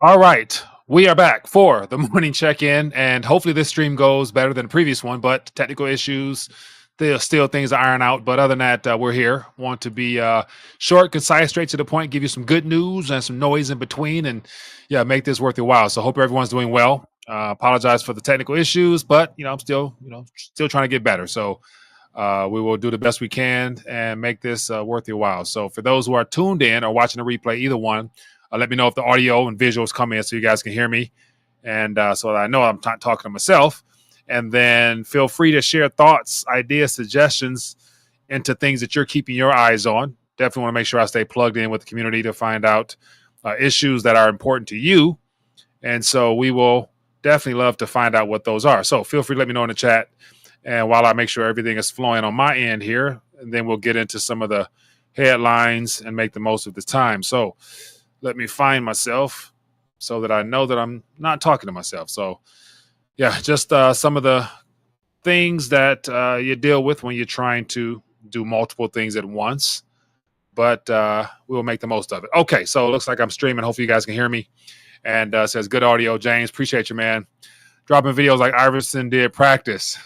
All right. We are back for the morning check-in, and hopefully this stream goes better than the previous one, but technical issues, there's still things to iron out. But other than that, we're here. Want to be short, concise, straight to the point, give you some good news and some noise in between, and yeah, make this worth your while. So hope everyone's doing well. Apologize for the technical issues, but I'm still, still trying to get better. So we will do the best we can and make this worth your while. So for those who are tuned in or watching the replay, either one, let me know if the audio and visuals come in so you guys can hear me. And so that I know I'm not talking to myself. And then feel free to share thoughts, ideas, suggestions into things that you're keeping your eyes on. Definitely want to make sure I stay plugged in with the community to find out issues that are important to you. And so we will definitely love to find out what those are. So feel free to let me know in the chat. And while I make sure everything is flowing on my end here, and then we'll get into some of the headlines and make the most of the time. So let me find myself so that I know that I'm not talking to myself. So yeah, just some of the things that you deal with when you're trying to do multiple things at once, but we'll make the most of it. Okay, so it looks like I'm streaming. Hopefully you guys can hear me. And says good audio, James. Appreciate you, man. Dropping videos like Iverson did practice.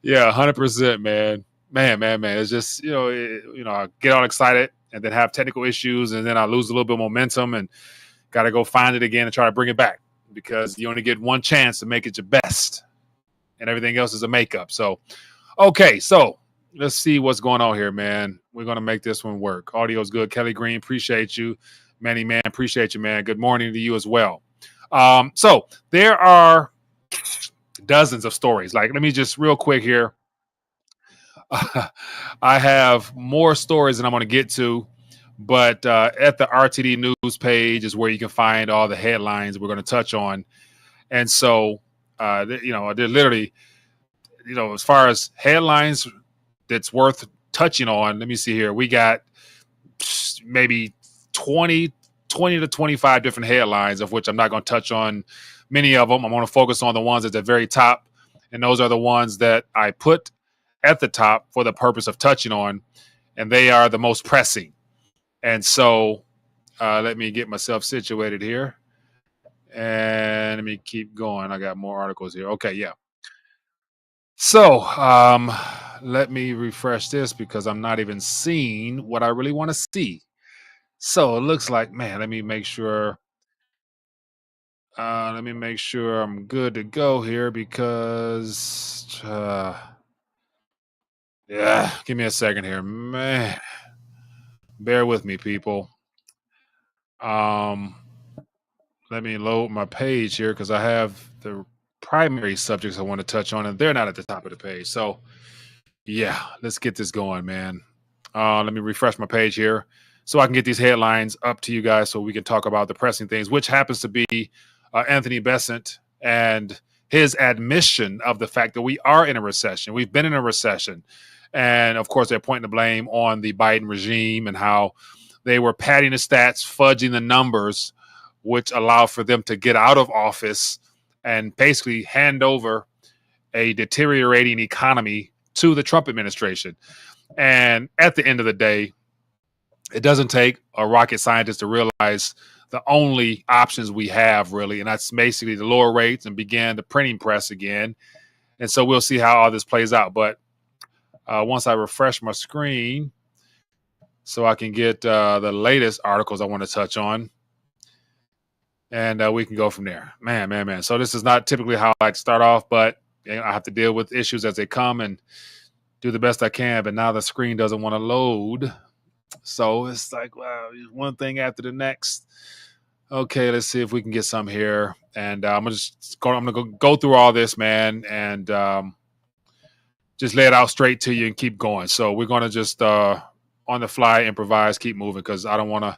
Yeah, 100%, man. Man. It's just, I get all excited and then have technical issues, and then I lose a little bit of momentum and got to go find it again and try to bring it back, because you only get one chance to make it your best, and everything else is a makeup. So, okay, so let's see what's going on here, man. We're going to make this one work. Audio's good. Kelly Green, appreciate you. Manny, man, appreciate you, man. Good morning to you as well. So there are dozens of stories. Like, let me just real quick here. I have more stories than I'm going to get to, but at the RTD news page is where you can find all the headlines we're going to touch on. And so, they're literally, as far as headlines that's worth touching on, let me see here. We got maybe 20 to 25 different headlines, of which I'm not going to touch on many of them. I'm going to focus on the ones at the very top. And those are the ones that I put at the top for the purpose of touching on, and they are the most pressing. And so let me get myself situated here, and let me keep going. I got more articles here. Okay, yeah. So let me refresh this, because I'm not even seeing what I really want to see. So it looks like, man, let me make sure I'm good to go here, because yeah, give me a second here, man. Bear with me, people. Let me load my page here, because I have the primary subjects I want to touch on, and they're not at the top of the page. So yeah, let's get this going, man. Let me refresh my page here so I can get these headlines up to you guys, so we can talk about the pressing things, which happens to be Anthony Bessent and his admission of the fact that we are in a recession. We've been in a recession. And of course, they're pointing the blame on the Biden regime and how they were padding the stats, fudging the numbers, which allow for them to get out of office and basically hand over a deteriorating economy to the Trump administration. And at the end of the day, it doesn't take a rocket scientist to realize the only options we have, really, and that's basically the lower rates and begin the printing press again. And so we'll see how all this plays out. But once I refresh my screen so I can get the latest articles I want to touch on, and we can go from there. Man. So this is not typically how I like to start off, but I have to deal with issues as they come and do the best I can. But now the screen doesn't want to load. So it's like, wow, one thing after the next. Okay, let's see if we can get some here. And I'm gonna go through all this, man, and just lay it out straight to you and keep going. So we're gonna just on the fly improvise, keep moving, because I don't want to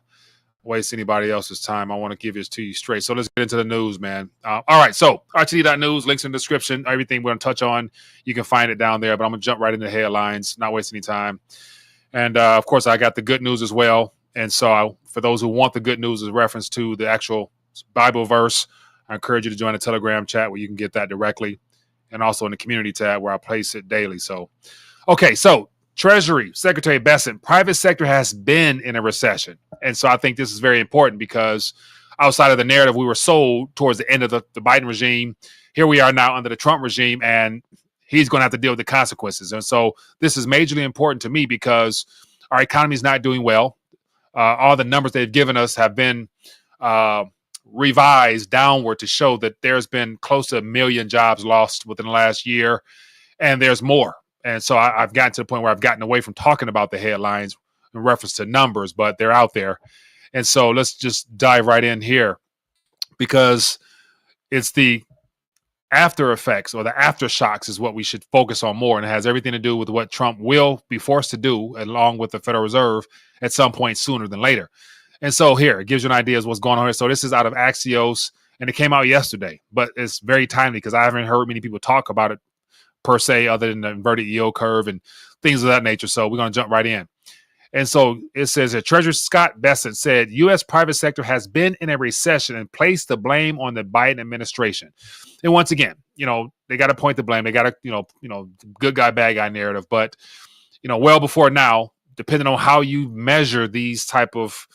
waste anybody else's time. I want to give this to you straight. So let's get into the news, man. All right, so RTD.news, links in the description. Everything we're going to touch on, you can find it down there, but I'm going to jump right into the headlines, not waste any time. And, of course, I got the good news as well. And so for those who want the good news as reference to the actual Bible verse, I encourage you to join the Telegram chat where you can get that directly, and also in the community tab where I place it daily. So, okay, so Treasury Secretary Bessent, private sector has been in a recession. And so I think this is very important, because outside of the narrative we were sold towards the end of the Biden regime. Here we are now under the Trump regime, and he's going to have to deal with the consequences. And so this is majorly important to me because our economy is not doing well. All the numbers they've given us have been revised downward to show that there's been close to 1 million jobs lost within the last year, and there's more. And so I've gotten to the point where I've gotten away from talking about the headlines in reference to numbers, but they're out there. And so let's just dive right in here because it's the after effects or the aftershocks is what we should focus on more. And it has everything to do with what Trump will be forced to do along with the Federal Reserve at some point sooner than later. And so here, it gives you an idea of what's going on here. So this is out of Axios, and it came out yesterday, but it's very timely because I haven't heard many people talk about it per se, other than the inverted yield curve and things of that nature. So we're going to jump right in. And so it says that Treasury Scott Bessent said U.S. private sector has been in a recession and placed the blame on the Biden administration. And once again, they got to point the blame. They got to, good guy, bad guy narrative. But, well before now, depending on how you measure these type of,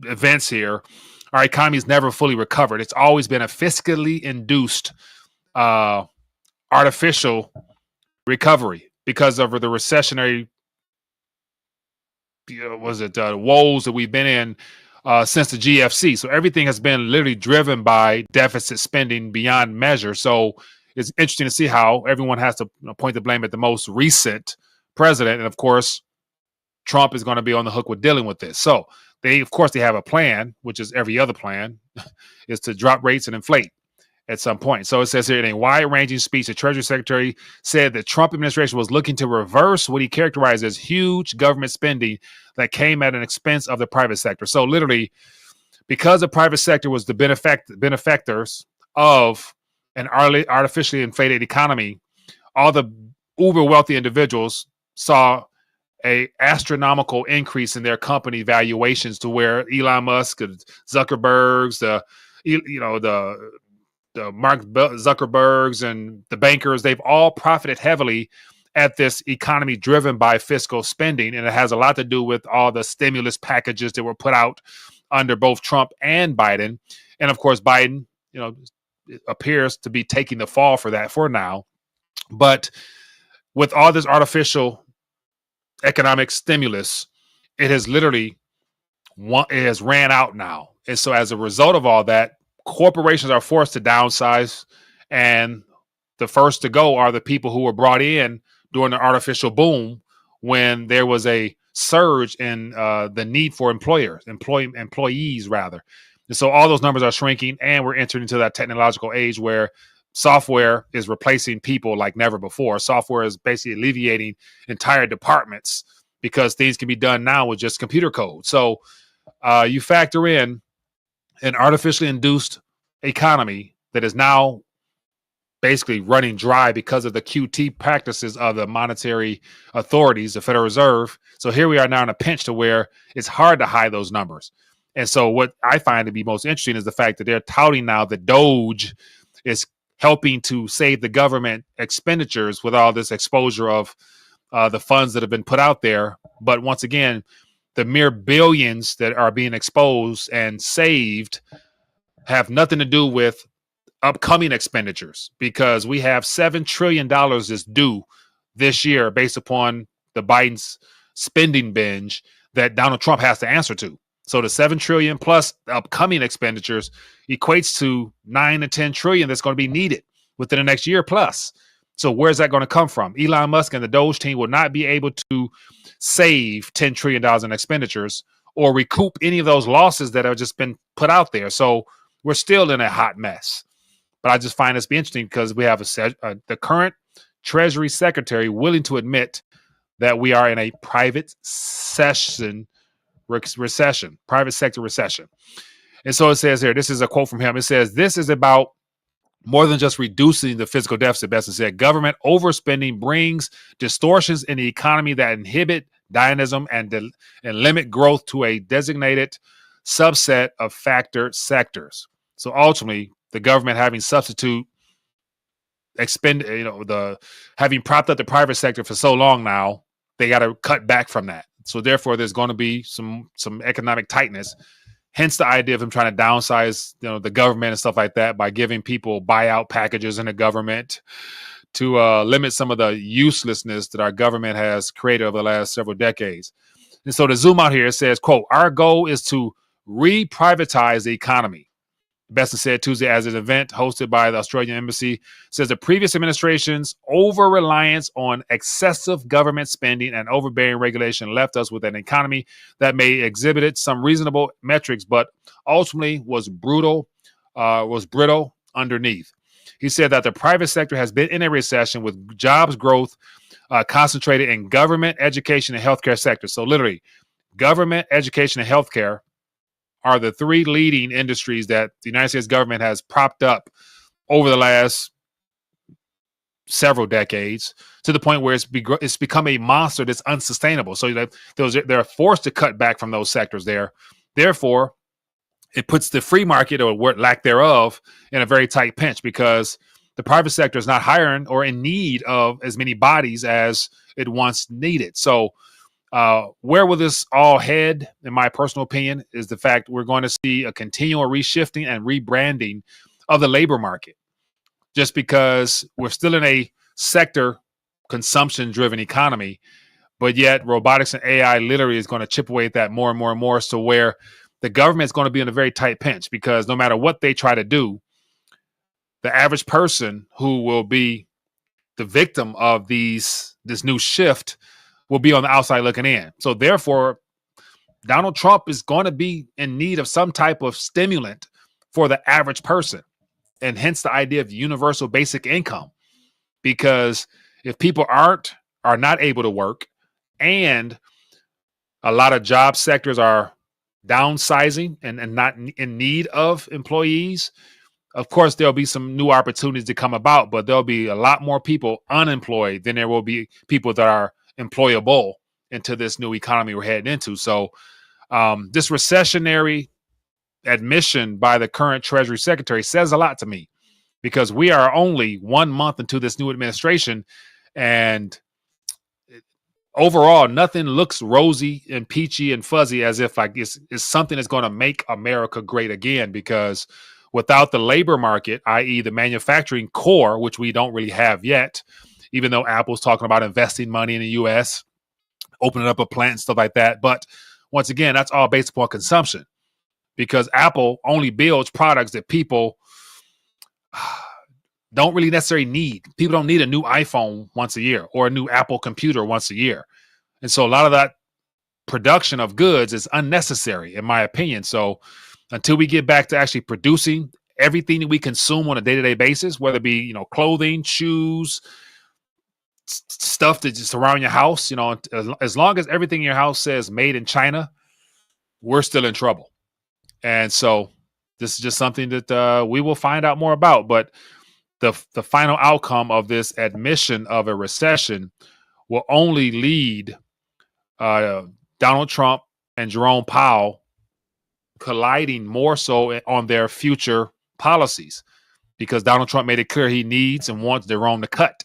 events here, our economy has never fully recovered. It's always been a fiscally induced artificial recovery because of the recessionary woes that we've been in since the GFC. So everything has been literally driven by deficit spending beyond measure. So it's interesting to see how everyone has to point the blame at the most recent president. And of course, Trump is going to be on the hook with dealing with this. So they have a plan, which is every other plan, is to drop rates and inflate at some point. So it says here in a wide-ranging speech, the Treasury Secretary said the Trump administration was looking to reverse what he characterized as huge government spending that came at an expense of the private sector. So literally, because the private sector was the benefactors of an artificially inflated economy, all the uber wealthy individuals saw a astronomical increase in their company valuations to where Elon Musk, Zuckerberg's, the Mark Zuckerbergs and the bankers, they've all profited heavily at this economy driven by fiscal spending. And it has a lot to do with all the stimulus packages that were put out under both Trump and Biden. And of course, Biden, appears to be taking the fall for that for now. But with all this artificial economic stimulus, it has literally ran out now. And so as a result of all that, corporations are forced to downsize, and the first to go are the people who were brought in during the artificial boom when there was a surge in the need for employees rather. And so all those numbers are shrinking, and we're entering into that technological age where software is replacing people like never before. Software is basically alleviating entire departments because things can be done now with just computer code. So you factor in an artificially induced economy that is now basically running dry because of the QT practices of the monetary authorities, the Federal Reserve. So here we are now in a pinch to where it's hard to hide those numbers. And so what I find to be most interesting is the fact that they're touting now that Doge is helping to save the government expenditures with all this exposure of the funds that have been put out there. But once again, the mere billions that are being exposed and saved have nothing to do with upcoming expenditures, because we have $7 trillion is due this year based upon the Biden's spending binge that Donald Trump has to answer to. So the $7 trillion plus the upcoming expenditures equates to 9 to 10 trillion that's going to be needed within the next year plus. So where's that going to come from? Elon Musk and the Doge team will not be able to save $10 trillion in expenditures or recoup any of those losses that have just been put out there. So we're still in a hot mess. But I just find this be interesting because we have the current Treasury Secretary willing to admit that we are in a private private sector recession. And so it says here, this is a quote from him. It says, "This is about more than just reducing the fiscal deficit." Bessent said, "Government overspending brings distortions in the economy that inhibit dynamism and limit growth to a designated subset of factor sectors." So ultimately, the government having having propped up the private sector for so long now, they got to cut back from that. So therefore, there's going to be some economic tightness. Hence the idea of him trying to downsize, the government and stuff like that by giving people buyout packages in the government to limit some of the uselessness that our government has created over the last several decades. And so to zoom out here, it says, quote, our goal is to re-privatize the economy. Bessent said Tuesday as an event hosted by the Australian Embassy, says the previous administration's over-reliance on excessive government spending and overbearing regulation left us with an economy that may exhibited some reasonable metrics, but ultimately was brittle underneath. He said that the private sector has been in a recession with jobs growth concentrated in government, education, and healthcare sectors. So literally, government, education, and healthcare are the three leading industries that the United States government has propped up over the last several decades to the point where it's become a monster that's unsustainable. So they're forced to cut back from those sectors there. Therefore, it puts the free market or lack thereof in a very tight pinch because the private sector is not hiring or in need of as many bodies as it once needed. So where will this all head, in my personal opinion, is the fact we're going to see a continual reshifting and rebranding of the labor market just because we're still in a sector consumption-driven economy, but yet robotics and AI literally is going to chip away at that more and more and more, so where the government is going to be in a very tight pinch because no matter what they try to do, the average person who will be the victim of this new shift will be on the outside looking in. So therefore, Donald Trump is going to be in need of some type of stimulant for the average person. And hence the idea of universal basic income. Because if people are not able to work and a lot of job sectors are downsizing and not in need of employees, of course, there'll be some new opportunities to come about, but there'll be a lot more people unemployed than there will be people that are employable into this new economy we're heading into. So this recessionary admission by the current Treasury Secretary says a lot to me because we are only 1 month into this new administration and overall nothing looks rosy and peachy and fuzzy as if like it's something that's going to make America great again because without the labor market, i.e. the manufacturing core, which we don't really have yet, even though Apple's talking about investing money in the U.S., opening up a plant and stuff like that. But once again, that's all based upon consumption because Apple only builds products that people don't really necessarily need. People don't need a new iPhone once a year or a new Apple computer once a year. And so a lot of that production of goods is unnecessary, in my opinion. So until we get back to actually producing everything that we consume on a day-to-day basis, whether it be, clothing, shoes, stuff that just around your house, as long as everything in your house says made in China, we're still in trouble. And so this is just something that we will find out more about. But the final outcome of this admission of a recession will only lead Donald Trump and Jerome Powell colliding more so on their future policies because Donald Trump made it clear he needs and wants Jerome to cut.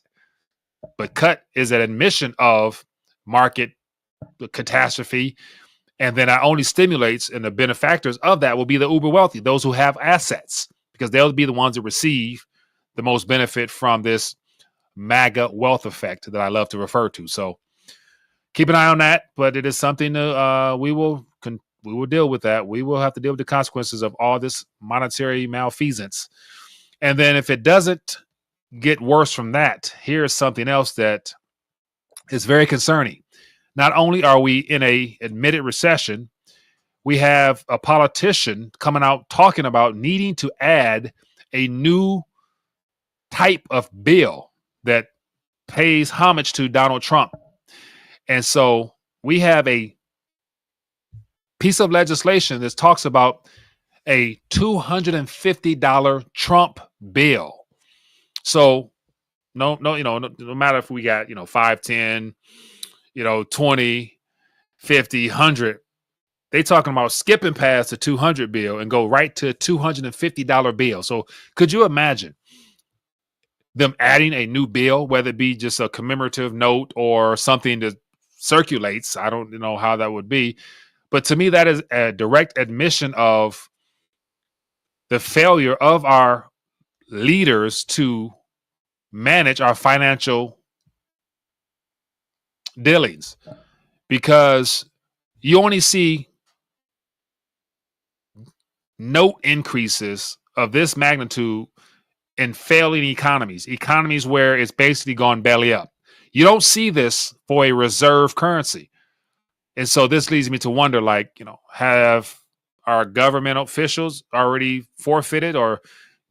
But cut is an admission of market catastrophe. And then it only stimulates, and the benefactors of that will be the uber wealthy, those who have assets, because they'll be the ones that receive the most benefit from this MAGA wealth effect that I love to refer to. So keep an eye on that, but it is something that we will deal with that. We will have to deal with the consequences of all this monetary malfeasance. And then if it doesn't get worse from that, here's something else that is very concerning. Not only are we in a admitted recession, we have a politician coming out talking about needing to add a new type of bill that pays homage to Donald Trump. And so we have a piece of legislation that talks about a $250 Trump bill. So no matter if we got, 5, 10, 20, 50, 100, they talking about skipping past the 200 bill and go right to a $250 bill. So could you imagine them adding a new bill, whether it be just a commemorative note or something that circulates? I don't know how that would be, But to me, that is a direct admission of the failure of our leaders to manage our financial dealings, because you only see note increases of this magnitude in failing economies where it's basically gone belly up. You don't see this for a reserve currency. And so this leads me to wonder, like, have our government officials already forfeited or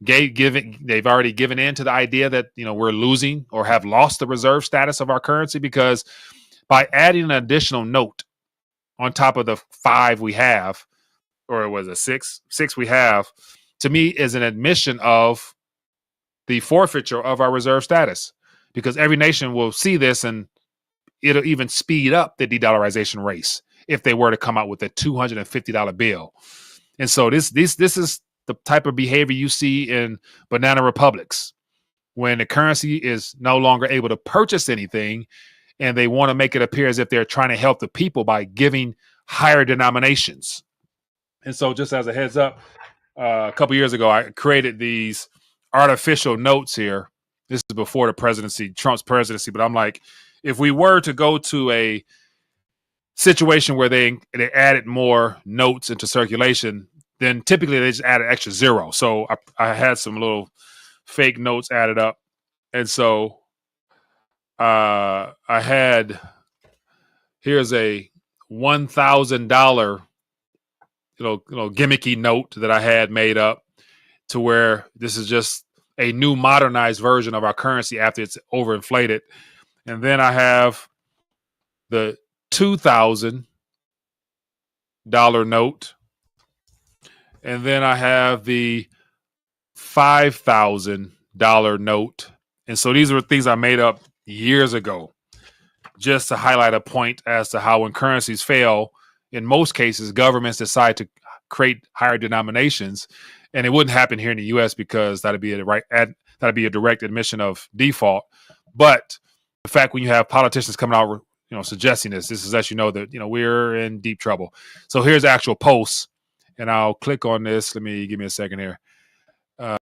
they've already given in to the idea that, we're losing or have lost the reserve status of our currency? Because by adding an additional note on top of the 5 we have, or was it 6 we have, to me is an admission of the forfeiture of our reserve status, because every nation will see this and it'll even speed up the de-dollarization race if they were to come out with a $250 bill. And so this is the type of behavior you see in banana republics, when the currency is no longer able to purchase anything and they want to make it appear as if they're trying to help the people by giving higher denominations. And so, just as a heads up, a couple years ago, I created these artificial notes here. This is before Trump's presidency. But I'm like, if we were to go to a situation where they added more notes into circulation, then typically they just add an extra 0. So I had some little fake notes added up. And so I had, here's a $1,000 gimmicky note that I had made up, to where this is just a new modernized version of our currency after it's overinflated. And then I have the $2,000 note. And then I have the $5,000 note. And so these were things I made up years ago, just to highlight a point as to how when currencies fail, in most cases, governments decide to create higher denominations. And it wouldn't happen here in the U.S. because that'd be a direct admission of default. But the fact when you have politicians coming out, suggesting this lets you know that, we're in deep trouble. So here's the actual posts, and I'll click on this. Give me a second here.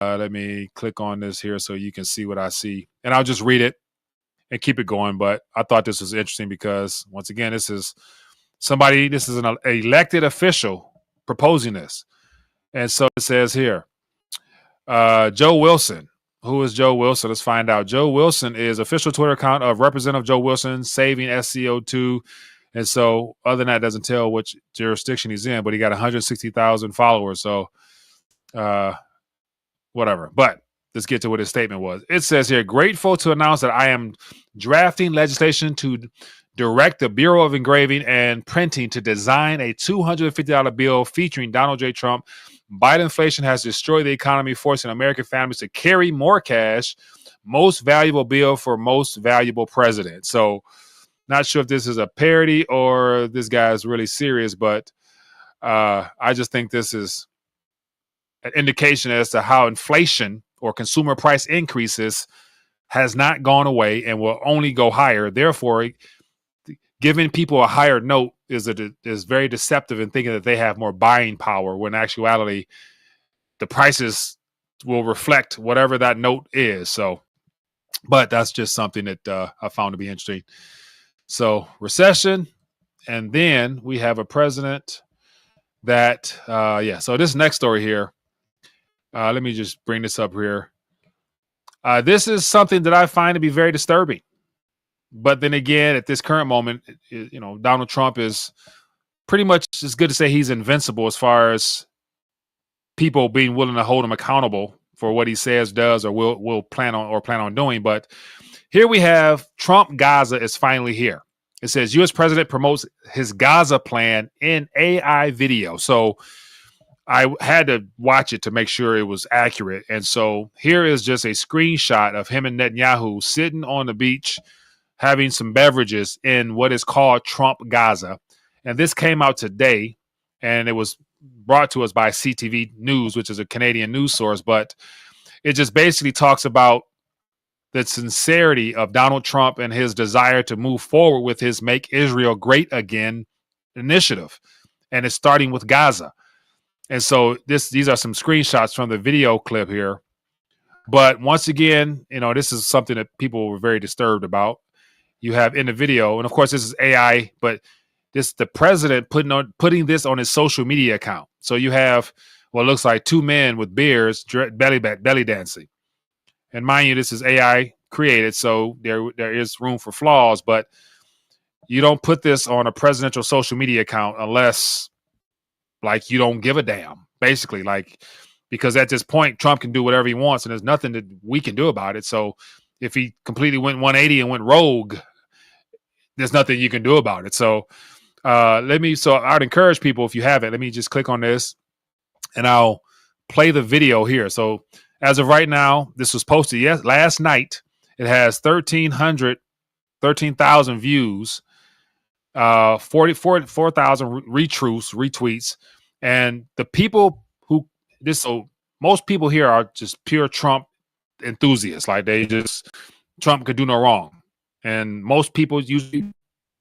Let me click on this here so you can see what I see, and I'll just read it and keep it going. But I thought this was interesting because, once again, this is an elected official proposing this. And so it says here, Joe Wilson. Who is Joe Wilson? Let's find out. Joe Wilson is official Twitter account of Representative Joe Wilson, saving SCO2. And so, other than that, it doesn't tell which jurisdiction he's in, but he got 160,000 followers. So, whatever. But let's get to what his statement was. It says here, grateful to announce that I am drafting legislation to direct the Bureau of Engraving and Printing to design a $250 bill featuring Donald J. Trump. Biden inflation has destroyed the economy, forcing American families to carry more cash. Most valuable bill for most valuable president. So, not sure if this is a parody or this guy is really serious, but I just think this is an indication as to how inflation or consumer price increases has not gone away and will only go higher. Therefore, giving people a higher note is very deceptive in thinking that they have more buying power, when in actuality, the prices will reflect whatever that note is. So, but that's just something that I found to be interesting. So, recession, and then we have a president that, So this next story here, let me just bring this up here. This is something that I find to be very disturbing. But then again, at this current moment, Donald Trump is pretty much, it's good to say he's invincible as far as people being willing to hold him accountable for what he says, does, or will plan on doing. But here we have Trump Gaza is finally here. It says U.S. president promotes his Gaza plan in AI video. So I had to watch it to make sure it was accurate. And so here is just a screenshot of him and Netanyahu sitting on the beach, having some beverages in what is called Trump Gaza. And this came out today, and it was brought to us by CTV News, which is a Canadian news source. But it just basically talks about the sincerity of Donald Trump and his desire to move forward with his Make Israel Great Again initiative. and it's starting with Gaza. And so these are some screenshots from the video clip here. But once again, this is something that people were very disturbed about. You have in the video, and of course this is AI, but the president putting this on his social media account. So you have what looks like two men with beards belly dancing. And mind you, this is AI created, so there is room for flaws, but you don't put this on a presidential social media account unless like you don't give a damn, basically, like, because at this point Trump can do whatever he wants and there's nothing that we can do about it. So if he completely went 180 and went rogue, there's nothing you can do about it. So I'd encourage people, if you haven't, let me just click on this and I'll play the video here. So as of right now, this was posted last night. It has 13,000 views, 4,000 retweets. And the people most people here are just pure Trump enthusiasts. Like Trump could do no wrong. And most people usually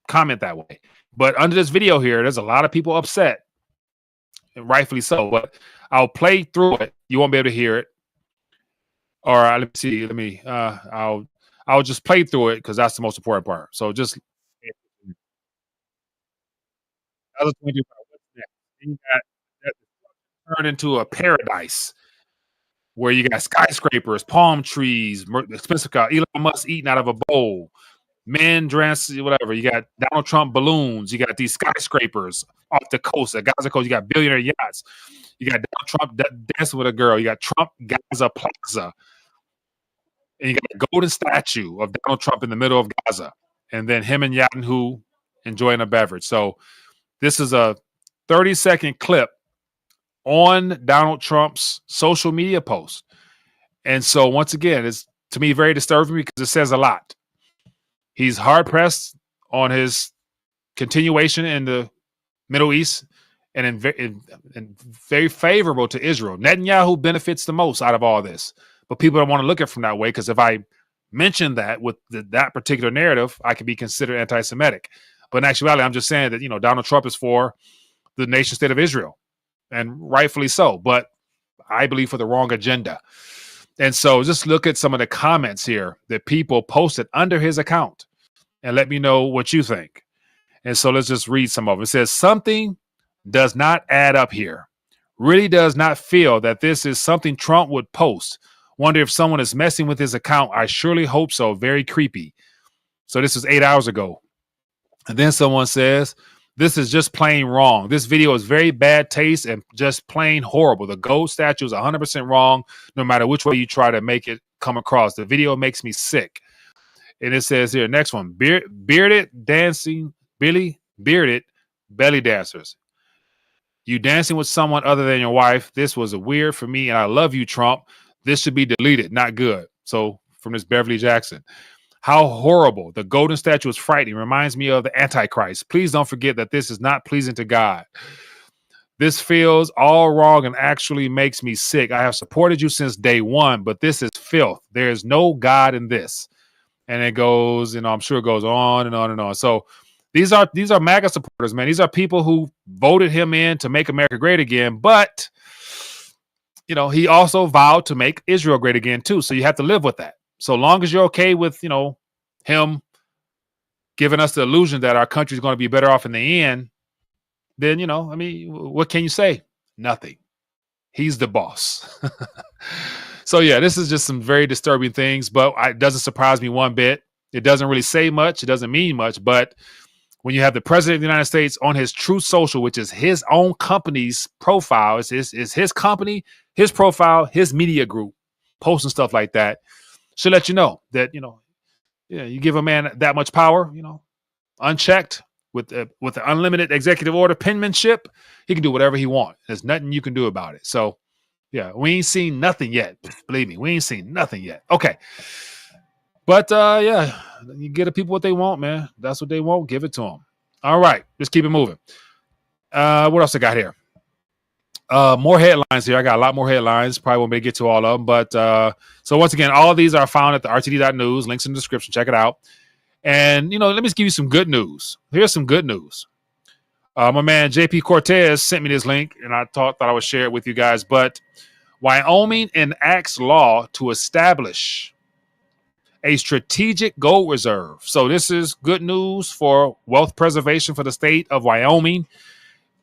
comment that way. But under this video here, there's a lot of people upset, and rightfully so. But I'll play through it. You won't be able to hear it. Or let me see. I'll just play through it because that's the most important part. So just turn into a paradise where you got skyscrapers, palm trees, expensive car, Elon Musk eating out of a bowl, men dressed, whatever. You got Donald Trump balloons. You got these skyscrapers off the coast, the Gaza coast. You got billionaire yachts. You got Donald Trump dancing with a girl. You got Trump Gaza Plaza. And you got a golden statue of Donald Trump in the middle of Gaza. And then him and Netanyahu enjoying a beverage. So this is a 30-second clip on Donald Trump's social media post. And so once again, it's to me very disturbing because it says a lot. He's hard pressed on his continuation in the Middle East and very favorable to Israel. Netanyahu benefits the most out of all this, but people don't want to look at it from that way, because if I mention that with that particular narrative, I could be considered anti-Semitic. But in actuality, I'm just saying that, Donald Trump is for the nation state of Israel, and rightfully so, but I believe for the wrong agenda. And so just look at some of the comments here that people posted under his account and let me know what you think. And so let's just read some of them. It says, something does not add up here. Really does not feel that this is something Trump would post. Wonder if someone is messing with his account. I surely hope so. Very creepy. So this is 8 hours ago. And then someone says, this is just plain wrong. This video is very bad taste and just plain horrible. The gold statue is 100% wrong, no matter which way you try to make it come across. The video makes me sick. And it says here, next one, bearded belly dancers. You dancing with someone other than your wife. This was weird for me, and I love you, Trump. This should be deleted. Not good. So from this Beverly Jackson. How horrible. The golden statue is frightening. Reminds me of the Antichrist. Please don't forget that this is not pleasing to God. This feels all wrong and actually makes me sick. I have supported you since day one, but this is filth. There is no God in this. And it goes, I'm sure it goes on and on and on. So these are MAGA supporters, man. These are people who voted him in to make America great again. But, he also vowed to make Israel great again, too. So you have to live with that. So long as you're okay with, him giving us the illusion that our country is going to be better off in the end, then, what can you say? Nothing. He's the boss. So, yeah, this is just some very disturbing things, but it doesn't surprise me one bit. It doesn't really say much. It doesn't mean much. But when you have the president of the United States on his Truth Social, which is his own company's profile, it's his company, his profile, his media group, posting stuff like that, should let you know that, you give a man that much power, unchecked with the unlimited executive order penmanship, he can do whatever he wants. There's nothing you can do about it. So, yeah, we ain't seen nothing yet. Believe me, we ain't seen nothing yet. Okay. But, yeah, you get the people what they want, man. That's what they want. Give it to them. All right. Let's keep it moving. What else I got here? More headlines here. I got a lot more headlines. Probably won't be able to get to all of them. But so once again, all of these are found at the rtd.news. Links in the description. Check it out. And, let me just give you some good news. Here's some good news. My man JP Cortez sent me this link, and I thought I would share it with you guys. But Wyoming enacts law to establish a strategic gold reserve. So this is good news for wealth preservation for the state of Wyoming.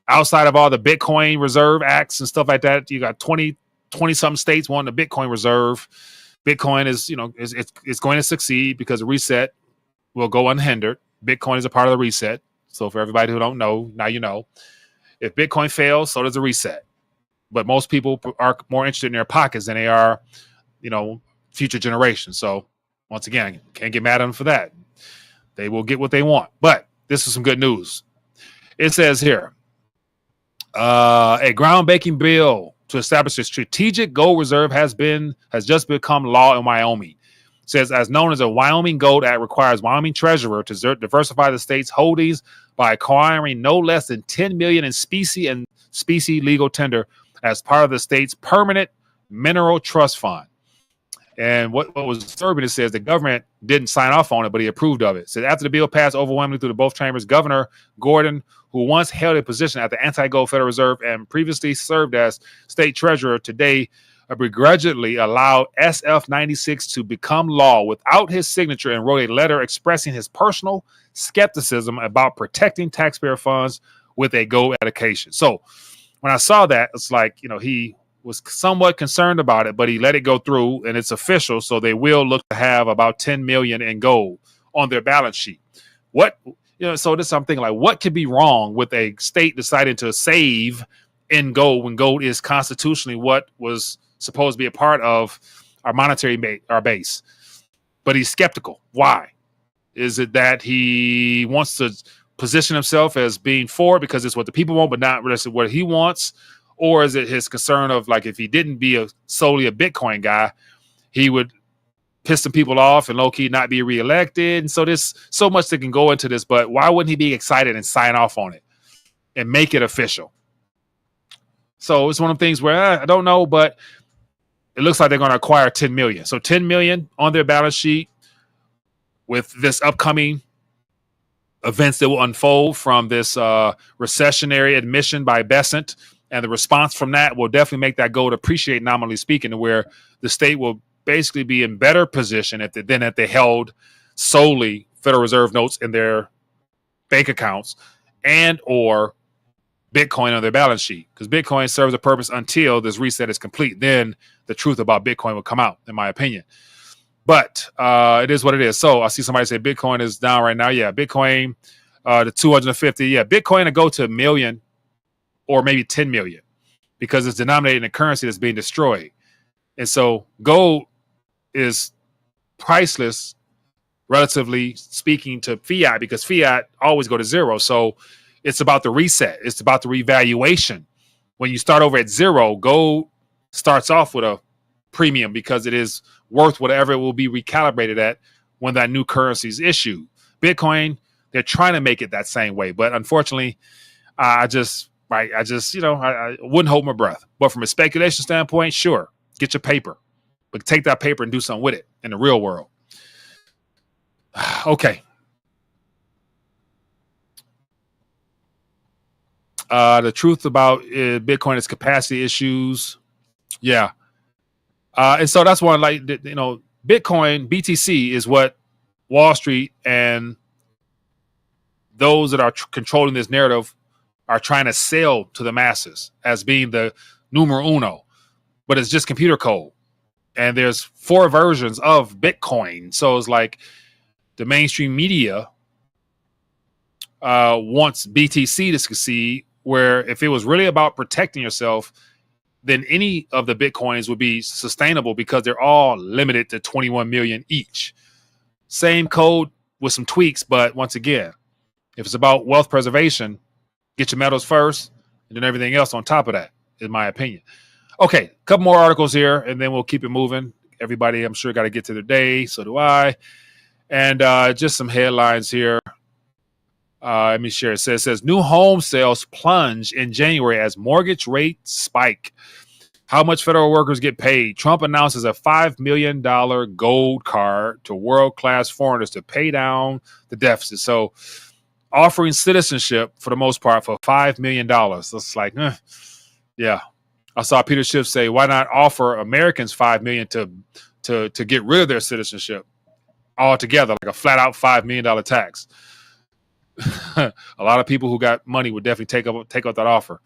Outside of all the Bitcoin reserve acts and stuff like that, you got 20 something states wanting a Bitcoin reserve. Bitcoin is, it's going to succeed because the reset will go unhindered. Bitcoin is a part of the reset. So for everybody who don't know, now you know. If Bitcoin fails, so does the reset. But most people are more interested in their pockets than they are, future generations. So once again, can't get mad at them for that. They will get what they want. But this is some good news. It says here, a groundbreaking bill to establish a strategic gold reserve has just become law in Wyoming. It says, as known as a Wyoming Gold Act, requires Wyoming Treasurer to diversify the state's holdings by acquiring no less than $10 million in specie legal tender as part of the state's permanent mineral trust fund. And what was disturbing, it says the government didn't sign off on it, but he approved of it. It said after the bill passed overwhelmingly through both chambers, Governor Gordon, who once held a position at the Anti-Gold Federal Reserve and previously served as state treasurer, today begrudgingly allowed SF 96 to become law without his signature and wrote a letter expressing his personal skepticism about protecting taxpayer funds with a gold allocation. So when I saw that, it's like, he was somewhat concerned about it, but he let it go through and it's official. So they will look to have about 10 million in gold on their balance sheet. So this I'm thinking, like, what could be wrong with a state deciding to save in gold when gold is constitutionally what was supposed to be a part of our monetary our base? But he's skeptical. Why? Is it that he wants to position himself as being for it because it's what the people want, but not really what he wants? Or is it his concern of, like, if he didn't be solely a Bitcoin guy, he would piss some people off and low-key not be reelected? And so there's so much that can go into this, but why wouldn't he be excited and sign off on it and make it official? So it's one of the things where I don't know, but it looks like they're going to acquire 10 million. So 10 million on their balance sheet with this upcoming events that will unfold from this recessionary admission by Bessent. And the response from that will definitely make that gold appreciate, nominally speaking, to where the state will basically be in better position than if they held solely Federal Reserve notes in their bank accounts and or Bitcoin on their balance sheet. Because Bitcoin serves a purpose until this reset is complete. Then the truth about Bitcoin will come out, in my opinion. But it is what it is. So I see somebody say Bitcoin is down right now. Yeah, Bitcoin to 250. Yeah, Bitcoin to go to 1 million or maybe 10 million because it's denominated in a currency that's being destroyed. And so gold is priceless, relatively speaking, to fiat because fiat always go to zero. So it's about the reset. It's about the revaluation. When you start over at zero, gold starts off with a premium because it is worth whatever it will be recalibrated at when that new currency is issued. Bitcoin, they're trying to make it that same way. But unfortunately, I wouldn't hold my breath. But from a speculation standpoint, sure, get your paper. But take that paper and do something with it in the real world. Okay. The truth about Bitcoin is capacity issues. Yeah. And so that's why, Bitcoin, BTC is what Wall Street and those that are controlling this narrative are trying to sell to the masses as being the numero uno, but it's just computer code. And there's 4 versions of Bitcoin. So it's like the mainstream media wants BTC to succeed, where if it was really about protecting yourself, then any of the Bitcoins would be sustainable because they're all limited to 21 million each. Same code with some tweaks, but once again, if it's about wealth preservation, get your metals first, and then everything else on top of that, in my opinion. Okay, a couple more articles here, and then we'll keep it moving. Everybody, I'm sure, got to get to their day. So do I. And just some headlines here. Let me share. It says, new home sales plunge in January as mortgage rates spike. How much federal workers get paid? Trump announces a $5 million gold card to world-class foreigners to pay down the deficit. So offering citizenship for the most part for $5 million. It's like, yeah. I saw Peter Schiff say, why not offer Americans $5 million to get rid of their citizenship altogether, like a flat out $5 million tax. A lot of people who got money would definitely take up that offer.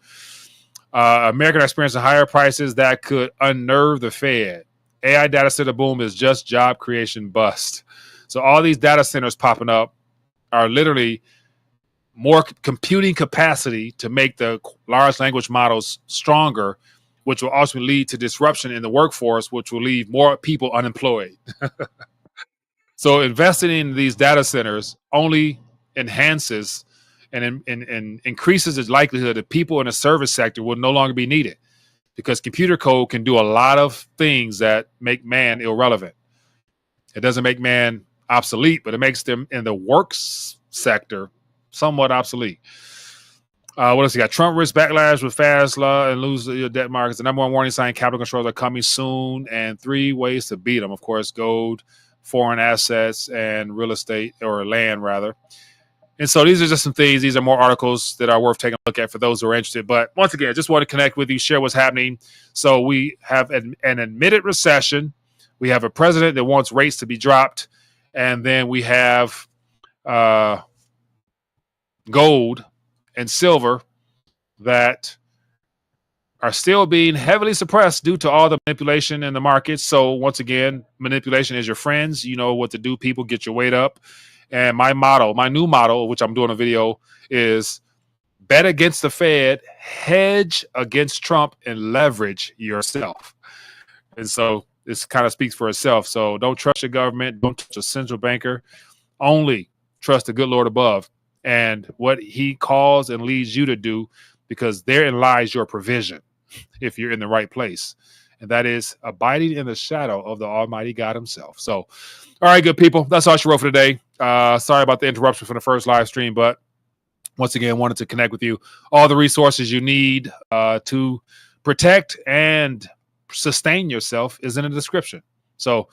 American are experiencing higher prices that could unnerve the Fed. AI data center boom is just job creation bust. So all these data centers popping up are literally more computing capacity to make the large language models stronger, which will also lead to disruption in the workforce, which will leave more people unemployed. So investing in these data centers only enhances and increases the likelihood that people in the service sector will no longer be needed, because computer code can do a lot of things that make man irrelevant. It doesn't make man obsolete, but it makes them in the works sector somewhat obsolete. What else you got? Trump risks backlash with fast law and lose your debt markets. The number one warning sign: capital controls are coming soon, and 3 ways to beat them. Of course, gold, foreign assets, and real estate, or land rather. And so these are just some things. These are more articles that are worth taking a look at for those who are interested. But once again, I just want to connect with you, share what's happening. So we have an admitted recession. We have a president that wants rates to be dropped. And then we have gold and silver that are still being heavily suppressed due to all the manipulation in the markets. So once again, manipulation is your friends. You know what to do, people. Get your weight up. And my new motto, which I'm doing a video, is bet against the Fed, hedge against Trump, and leverage yourself. And so this kind of speaks for itself. So don't trust your government. Don't trust a central banker. Only trust the good Lord above and what he calls and leads you to do, because therein lies your provision if you're in the right place. And that is abiding in the shadow of the Almighty God himself. So, all right, good people. That's all she wrote for today. Sorry about the interruption from the first live stream, but once again, wanted to connect with you. All the resources you need to protect and sustain yourself is in the description. So